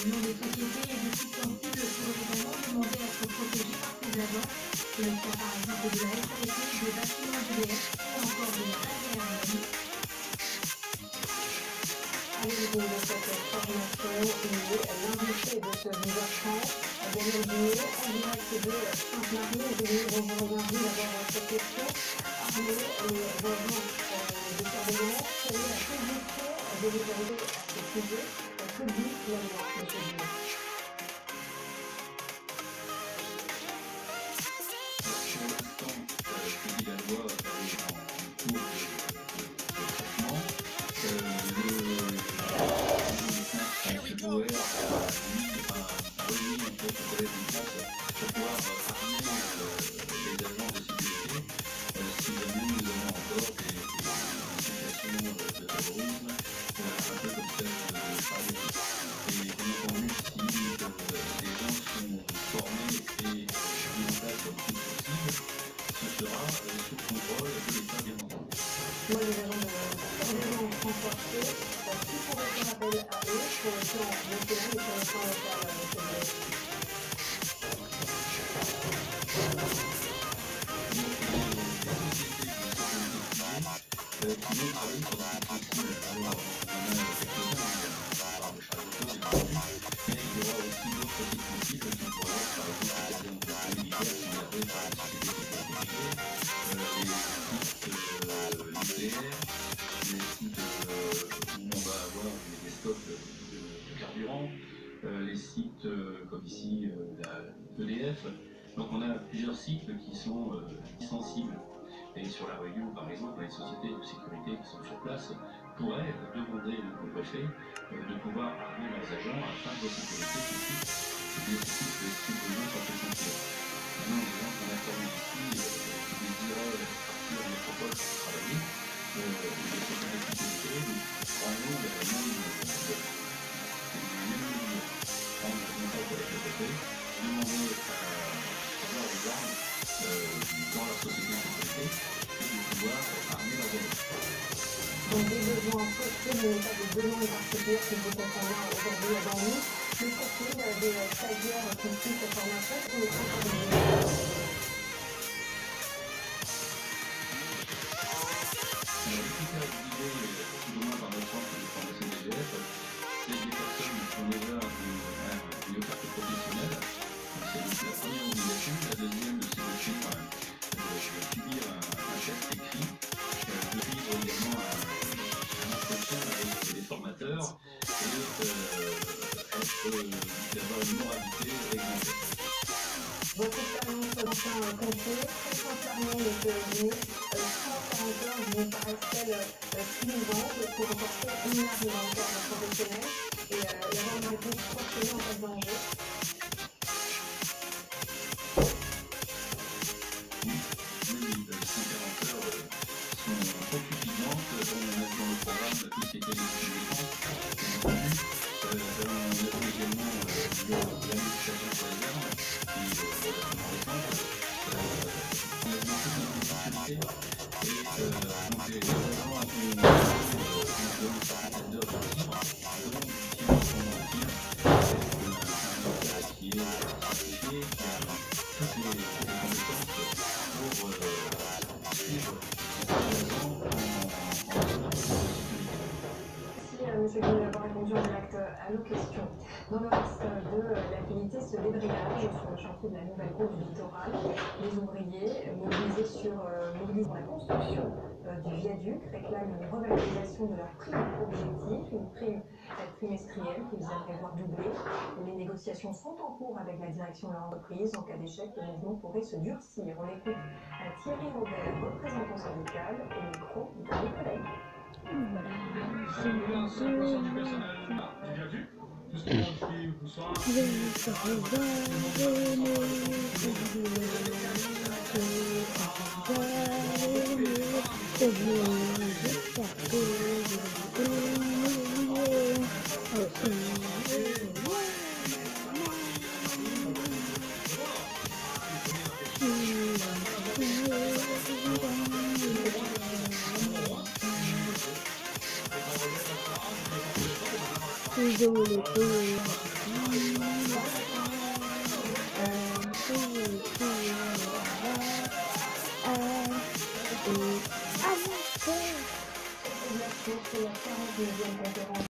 Le nom des sociétés et des sites sensibles pourraient également demander à être protégés par ces agents. C'est le cas par exemple de la SADC, des bâtiments d'EDF ou encore de la base aérienne. À l'origine de cette formation, il est l'invité de ce 10h30, Daniel Guigné, en direct de Sainte-Marie. Bonjour, bienvenue d'abord cette question. Parmi les agents de surveillance, quelle est la position de l'autorité à ce sujet? Que dit la loi, M. Guigné? Pour l'instant, ce que dit la loi est en cours de traitement. Le pouvoir remis en fait au collège d'une place pour pouvoir armer les agents de sécurité si jamais nous avons encore des situations de terrorisme, un peu comme celle de Paris. Et bien entendu, si les gens sont formés et mis en place comme plus possible, ce sera sous contrôle de l'État, bien entendu. Moi, les agents de surveillance renforcés, qui pourrait faire appel à eux sur le plan national et sur le plan local, M. Guigné? Qui vont travailler sur la partie alors on a quelques-uns par le charge d'auto bien entendu, mais il y aura aussi d'autres sites sensibles qui pourraient être par exemple les militaires qui sont gardés par la société de sécurité privée, les sites nucléaires, les sites où on va avoir des stocks de carburant, les sites comme ici EDF. Donc on a plusieurs sites qui sont sensibles. Et sur la Réunion, par exemple, les sociétés de sécurité qui sont sur place pourraient demander au préfet de pouvoir armer leurs agents afin de sécuriser ces sites qui nécessitent des subventions sur ces chantiers. Maintenant, les gens qu'on a formés ici, qui désiraient partir en métropole pour travailler, les sociétés de sécurité nous prendront les mêmes mesures. Prendre contact avec le préfet, demander à avoir des armes dans leur société de sécurité et de pouvoir armer leurs agents. Donc des besoins précis, mais pas de besoins particuliers que vous comprenez aujourd'hui dans nous. Le profil des stagiaires qui suivent cette formation, c'est les Les critères utilisés plus ou moins par notre centre de formation DGF, c'est des personnes qui ont déjà une carte professionnelle. C'est donc la première obligation. La deuxième, c'est de subir un chèque écrit, de suivre également un entretien avec les formateurs et d'avoir une moralité exemplaire. Votre expérience dans un conseil, très sincèrement, M. Guigné, 140 heures vous paraissent-elles suffisantes pour remporter une arme dans le cadre professionnel et avoir une réponse proportionnée en cas de danger? Oui, 140 heures sont trop suffisantes. On a dans le programme tout ce qui était les défenses, bien entendu. On a également l'administration sur les armes, qui est relativement récente. On a vu toutes les difficultés et donc les agents ont donné un certain d'heures de tir, dont l'utilisation d'un tir, un qui est certifié, qui a toutes les compétences pour suivre ces agents en zone de sécurité. Merci M. Guigné d'avoir répondu en direct à nos questions. Dans le reste de l'activité, ce débrayage sur le chantier de la nouvelle route du littoral, les ouvriers mobilisés pour la construction du viaduc réclament une revalorisation de leur prime objectif, une prime trimestrielle qu'ils aimeraient voir doublée. Les négociations sont en cours avec la direction de leur entreprise. En cas d'échec, le mouvement pourrait se durcir. On écoute Thierry Robert, représentant syndical, au micro de mes collègues. Voilà, C'est une situation du personnel du viaduc. Justement, qui vous sera. La course est la 42e conférence